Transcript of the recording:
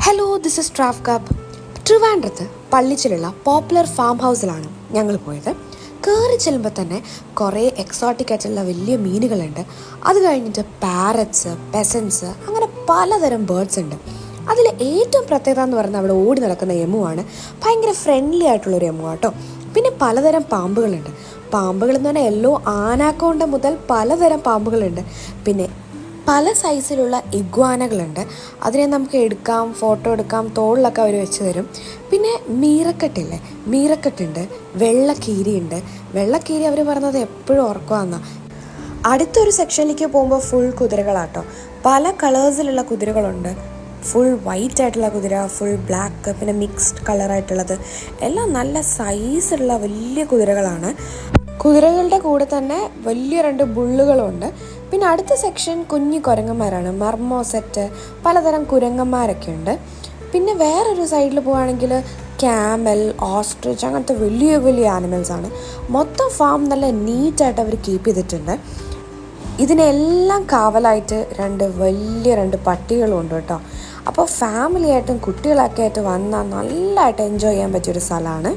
Hello, this is traf cup. ട്രിവാൻഡ്രത്ത് പള്ളിച്ചിലുള്ള popular farm ഹൗസിലാണ് ഞങ്ങൾ പോയത്. കയറി ചെല്ലുമ്പോൾ തന്നെ കുറേ എക്സോട്ടിക് ആയിട്ടുള്ള വലിയ മീനുകളുണ്ട്. അത് കഴിഞ്ഞിട്ട് പാരറ്റ്സ്, പെസൻസ്, അങ്ങനെ പലതരം ബേർഡ്സ് ഉണ്ട്. അതിൽ ഏറ്റവും പ്രത്യേകത എന്ന് പറയുന്നത് അവിടെ ഓടി നടക്കുന്ന എമുവാണ്. ഭയങ്കര ഫ്രണ്ട്ലി ആയിട്ടുള്ളൊരു എമു കേട്ടോ. പിന്നെ പലതരം പാമ്പുകളുണ്ട്. പാമ്പുകൾ എന്ന് പറഞ്ഞാൽ ആനാക്കോണ്ട മുതൽ പലതരം പാമ്പുകളുണ്ട്. പിന്നെ പല സൈസിലുള്ള ഇഗ്വാനകളുണ്ട്. അതിനെ നമുക്ക് എടുക്കാം, ഫോട്ടോ എടുക്കാം, തോളിലൊക്കെ അവർ വെച്ച് തരും. പിന്നെ മീറക്കെട്ടില്ലേ, മീറക്കെട്ടുണ്ട്. വെള്ളക്കീരിയുണ്ട്. വെള്ളക്കീരി അവർ പറഞ്ഞത് എപ്പോഴും ഓർക്കുവാന്നാണ്. അടുത്തൊരു സെക്ഷനിലേക്ക് പോകുമ്പോൾ ഫുൾ കുതിരകളാട്ടോ. പല കളേഴ്സിലുള്ള കുതിരകളുണ്ട്. ഫുൾ വൈറ്റ് ആയിട്ടുള്ള കുതിര, ഫുൾ ബ്ലാക്ക്, പിന്നെ മിക്സ്ഡ് കളറായിട്ടുള്ളത് എല്ലാം നല്ല സൈസുള്ള വലിയ കുതിരകളാണ്. കുതിരകളുടെ കൂടെ തന്നെ വലിയ 2 ബുള്ളുകളുണ്ട്. പിന്നെ അടുത്ത സെക്ഷൻ കുഞ്ഞു കുരങ്ങന്മാരാണ്. മർമോസെറ്റ്, പലതരം കുരങ്ങന്മാരൊക്കെ ഉണ്ട്. പിന്നെ വേറൊരു സൈഡിൽ പോവുകയാണെങ്കിൽ ക്യാമൽ, ഓസ്ട്രിച്ച്, അങ്ങനത്തെ വലിയ വലിയ ആനിമൽസാണ്. മൊത്തം ഫാം നല്ല നീറ്റായിട്ട് അവർ കീപ്പ് ചെയ്തിട്ടുണ്ട്. ഇതിനെല്ലാം കാവലായിട്ട് 2 വലിയ 2 പട്ടികളും ഉണ്ട് കേട്ടോ. അപ്പോൾ ഫാമിലിയായിട്ടും കുട്ടികളൊക്കെ ആയിട്ട് വന്നാൽ നല്ലതായിട്ട് എൻജോയ് ചെയ്യാൻ പറ്റിയൊരു സ്ഥലമാണ്.